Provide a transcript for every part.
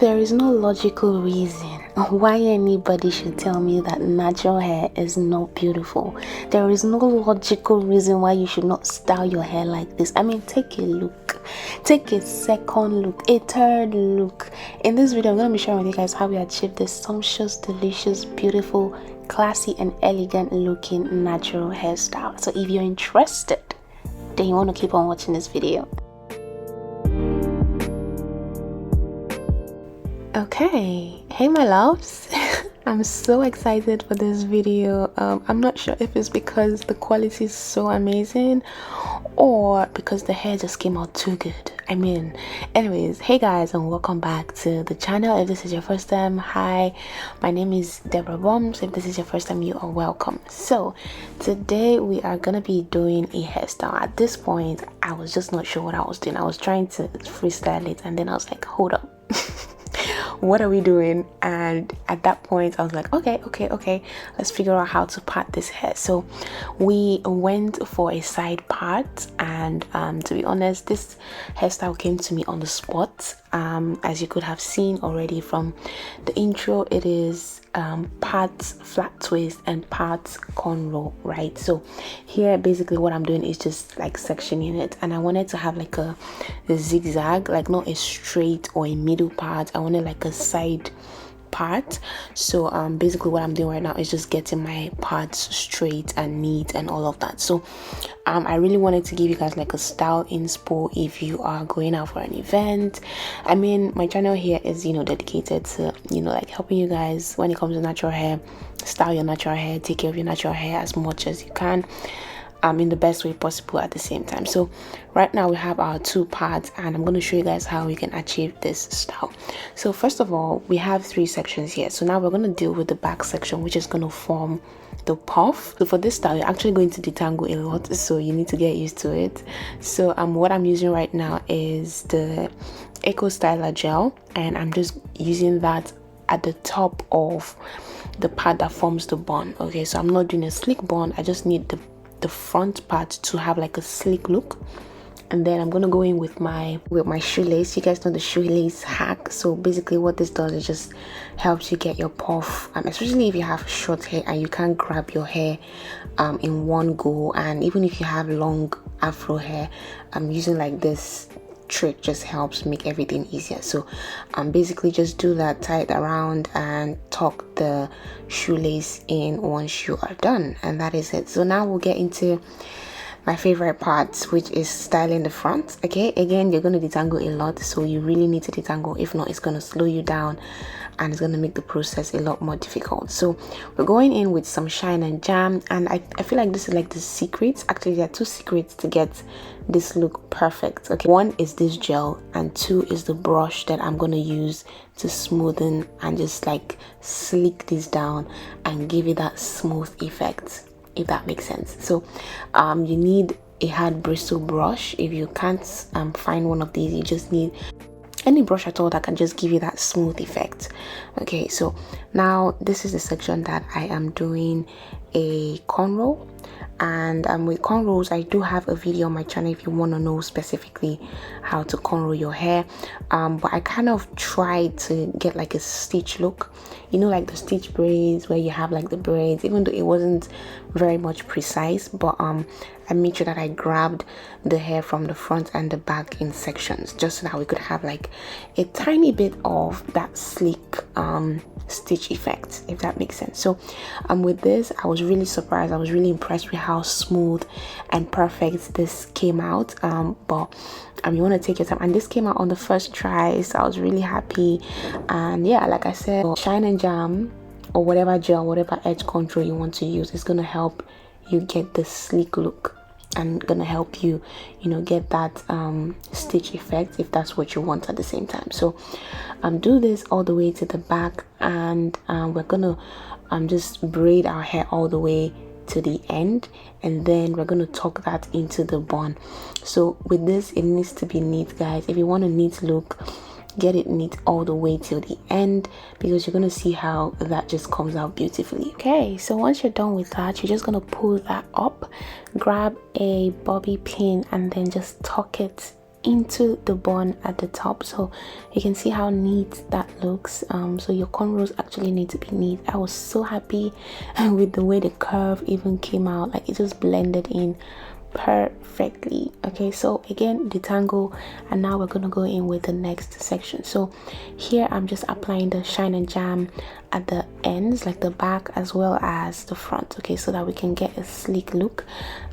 There is no logical reason why anybody should tell me that natural hair is not beautiful. There is no logical reason why you should not style your hair like this. I mean, take a look, take a second look, a third look. In this video, I'm going to be sharing with you guys how we achieve this sumptuous, delicious, beautiful, classy and elegant looking natural hairstyle. So if you're interested, then you want to keep on watching this video. Okay, hey my loves. I'm so excited for this video. I'm not sure if it's because the quality is so amazing or because the hair just came out too good. I mean, anyways, hey guys, and welcome back to the channel. If this is your first time, hi, my name is Deborah Boms. If this is your first time, you are welcome. So today we are gonna be doing a hairstyle. At this point, I was just not sure what I was doing. I was trying to freestyle it, and then I was like, hold up. What are we doing? And at that point I was like, okay, let's figure out how to part this hair. So we went for a side part, and to be honest, this hairstyle came to me on the spot. As you could have seen already from the intro, it is parts flat twist and parts cornrow, right? So here basically what I'm doing is just like sectioning it, and I wanted to have like a zigzag, like not a straight or a middle part. I wanted like a side part. So basically what I'm doing right now is just getting my parts straight and neat and all of that. So I really wanted to give you guys like a style inspo if you are going out for an event. I mean, my channel here is, you know, dedicated to, you know, like helping you guys when it comes to natural hair, style your natural hair, take care of your natural hair as much as you can, in the best way possible at the same time. So right now we have our two parts, and I'm going to show you guys how we can achieve this style. So first of all, we have three sections here. So now we're going to deal with the back section, which is going to form the puff. So for this style, you're actually going to detangle a lot, so you need to get used to it. So what I'm using right now is the Eco Styler gel, and I'm just using that at the top of the part that forms the bun. Okay, so I'm not doing a slick bun. I just need the front part to have like a sleek look. And then I'm gonna go in with my shoelace. You guys know the shoelace hack. So basically what this does is just helps you get your puff, especially if you have short hair and you can't grab your hair in one go. And even if you have long afro hair, using like this trick just helps make everything easier. So basically just do that, tie it around and tuck the shoelace in once you are done, and that is it. So now we'll get into my favorite part, which is styling the front. Okay, again, you're going to detangle a lot, so you really need to detangle. If not, it's going to slow you down and it's going to make the process a lot more difficult. So we're going in with some shine and jam, and I feel like this is like the secret. Actually, there are two secrets to get this look perfect. Okay, one is this gel, and two is the brush that I'm going to use to smoothen and just like slick this down and give it that smooth effect, if that makes sense. So you need a hard bristle brush. If you can't find one of these, you just need any brush at all that can just give you that smooth effect. Okay, so now this is the section that I am doing a cornrow, and with cornrows I do have a video on my channel if you want to know specifically how to cornrow your hair, but I kind of tried to get like a stitch look, you know, like the stitch braids where you have like the braids, even though it wasn't very much precise, but I made sure that I grabbed the hair from the front and the back in sections, just so that we could have like a tiny bit of that sleek stitch effect, if that makes sense. So with this, I was really surprised. I was really impressed with how smooth and perfect this came out. But you want to take your time, and this came out on the first try, so I was really happy. And yeah, like I said, shine and jam or whatever gel, whatever edge control you want to use, is going to help you get the sleek look and gonna help you, you know, get that stitch effect if that's what you want at the same time. So do this all the way to the back, and we're gonna just braid our hair all the way to the end, and then we're going to tuck that into the bun. So with this, it needs to be neat, guys. If you want a neat look, get it neat all the way till the end, because you're going to see how that just comes out beautifully. Okay, so once you're done with that, you're just going to pull that up, grab a bobby pin, and then just tuck it into the bun at the top, so you can see how neat that looks. So your cornrows actually need to be neat. I was so happy with the way the curve even came out, like it just blended in perfectly. Okay, so again, detangle, and now we're gonna go in with the next section. So here I'm just applying the shine and jam at the ends, like the back as well as the front, okay, so that we can get a sleek look.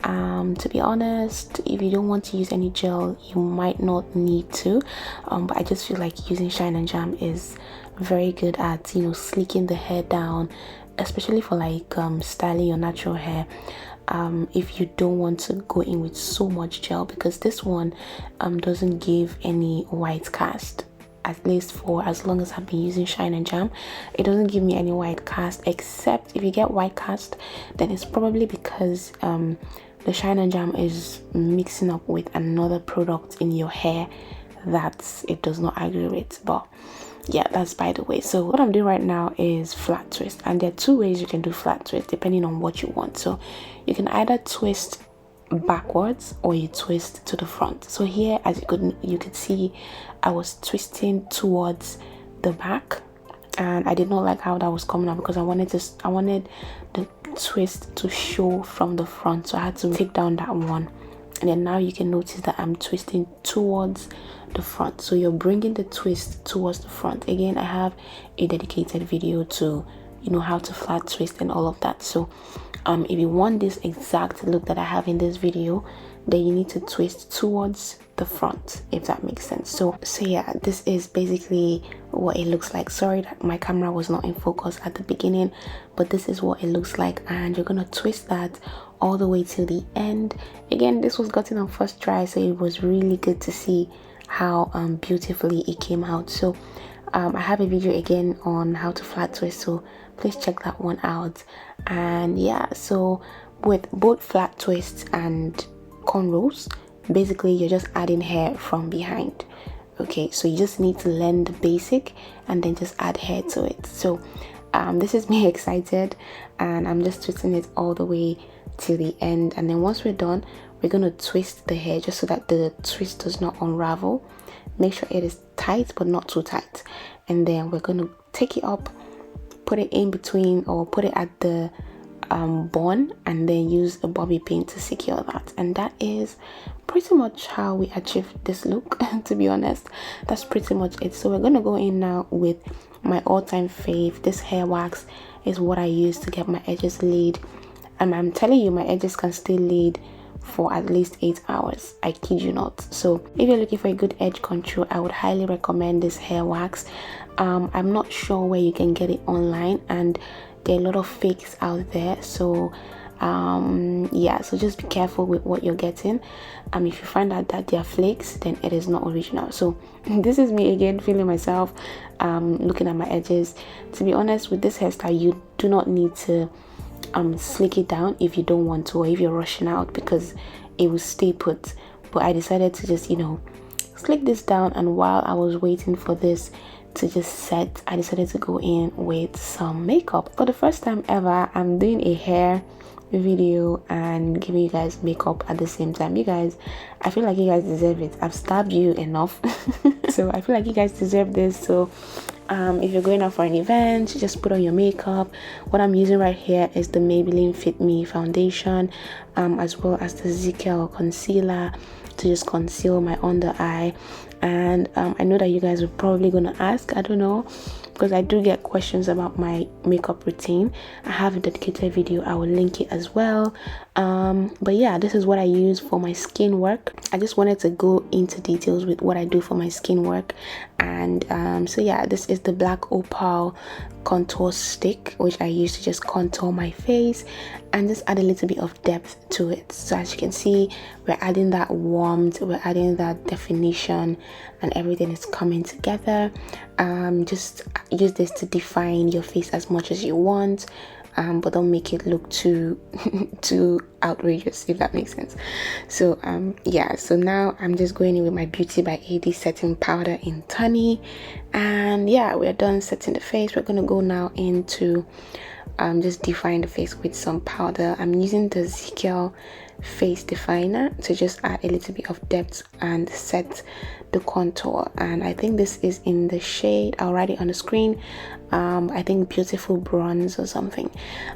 To be honest, if you don't want to use any gel, you might not need to, but I just feel like using shine and jam is very good at, you know, sleeking the hair down, especially for like styling your natural hair. If you don't want to go in with so much gel, because this one doesn't give any white cast, at least for as long as I've been using shine and jam. It doesn't give me any white cast, except if you get white cast, then it's probably because the shine and jam is mixing up with another product in your hair that it does not agree with. But yeah, that's by the way. So what I'm doing right now is flat twist, and there are two ways you can do flat twist depending on what you want. So you can either twist backwards or you twist to the front. So here, as you could see, I was twisting towards the back, and I did not like how that was coming out because I wanted the twist to show from the front, so I had to take down that one. And then now you can notice that I'm twisting towards the front, so you're bringing the twist towards the front. Again, I have a dedicated video to, you know, how to flat twist and all of that. So if you want this exact look that I have in this video, then you need to twist towards the front, if that makes sense. So yeah, this is basically what it looks like. Sorry that my camera was not in focus at the beginning, but this is what it looks like, and you're gonna twist that all the way till the end. Again, this was gotten on first try, so it was really good to see how beautifully it came out. So I have a video again on how to flat twist, so please check that one out. And yeah, so with both flat twists and cornrows, basically you're just adding hair from behind. Okay, so you just need to learn the basic and then just add hair to it. So this is me excited, and I'm just twisting it all the way till the end. And then once we're done, we're going to twist the hair just so that the twist does not unravel. Make sure it is tight but not too tight, and then we're going to take it up, put it in between, or put it at the bun, and then use a bobby pin to secure that. And that is pretty much how we achieve this look. To be honest, that's pretty much it. So we're going to go in now with my all-time fave. This hair wax is what I use to get my edges laid, and I'm telling you, my edges can stay laid for at least 8 hours. I kid you not. So if you're looking for a good edge control, I would highly recommend this hair wax. I'm not sure where you can get it online, and there are a lot of fakes out there. So yeah, so just be careful with what you're getting. If you find out that they are flakes, then it is not original. So this is me again, feeling myself, looking at my edges. To be honest, with this hairstyle, you do not need to slick it down if you don't want to, or if you're rushing out, because it will stay put. But I decided to just, you know, slick this down, and while I was waiting for this to just set, I decided to go in with some makeup. For the first time ever, I'm doing a hair video and giving you guys makeup at the same time. You guys, I feel like you guys deserve it. I've stabbed you enough. So I feel like you guys deserve this. So if you're going out for an event, just put on your makeup. What I'm using right here is the Maybelline Fit Me foundation, as well as the ZK concealer to just conceal my under eye. And I know that you guys are probably gonna ask, I don't know, because I do get questions about my makeup routine. I have a dedicated video, I will link it as well. But yeah, this is what I use for my skin work. I just wanted to go into details with what I do for my skin work. And so yeah, this is the black opal contour stick, which I use to just contour my face and just add a little bit of depth to it. So as you can see, we're adding that warmth, we're adding that definition, and everything is coming together. Just use this to define your face as much as you want, but don't make it look too outrageous, if that makes sense. So yeah, so now I'm just going in with my Beauty by AD setting powder in Tony, and yeah, we're done setting the face. We're gonna go now into just define the face with some powder. I'm using the ZV face definer to just add a little bit of depth and set the contour, and I think this is in the shade, I'll write it on the screen, I think Beautiful Bronze or something.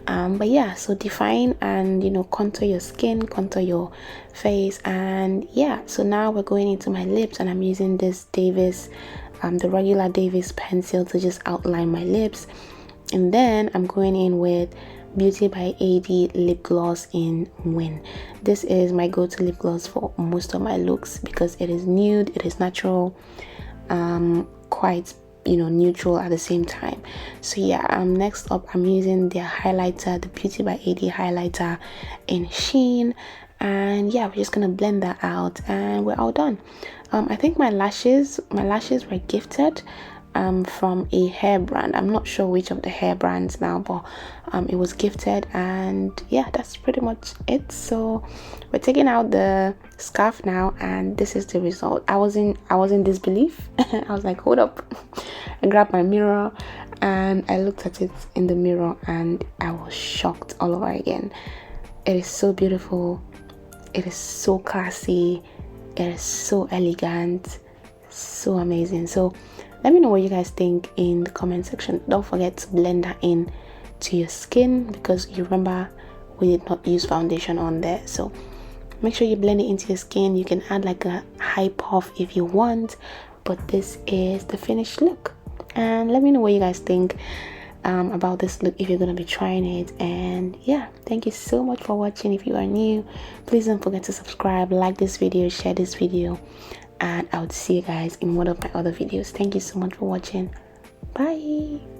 But yeah, so define and, you know, contour your skin, contour your face. And yeah, so now we're going into my lips, and I'm using this Davis, the regular Davis pencil to just outline my lips. And then I'm going in with Beauty by AD lip gloss in Win. This is my go-to lip gloss for most of my looks because it is nude, it is natural, quite, you know, neutral at the same time. So yeah, next up I'm using the highlighter, the Beauty by AD highlighter in Sheen, and yeah, we're just gonna blend that out and we're all done. I think my lashes were gifted from a hair brand. I'm not sure which of the hair brands now, but it was gifted, and yeah, that's pretty much it. So we're taking out the scarf now, and this is the result. I was in disbelief. I was like, hold up. I grabbed my mirror and I looked at it in the mirror, and I was shocked all over again. It is so beautiful, it is so classy, it is so elegant, so amazing. So let me know what you guys think in the comment section. Don't forget to blend that in to your skin, because you remember we did not use foundation on there. So make sure you blend it into your skin. You can add like a high puff if you want, but this is the finished look. And let me know what you guys think about this look if you're gonna be trying it. And yeah, thank you so much for watching. If you are new, please don't forget to subscribe, like this video, share this video, and I would see you guys in one of my other videos. Thank you so much for watching. Bye.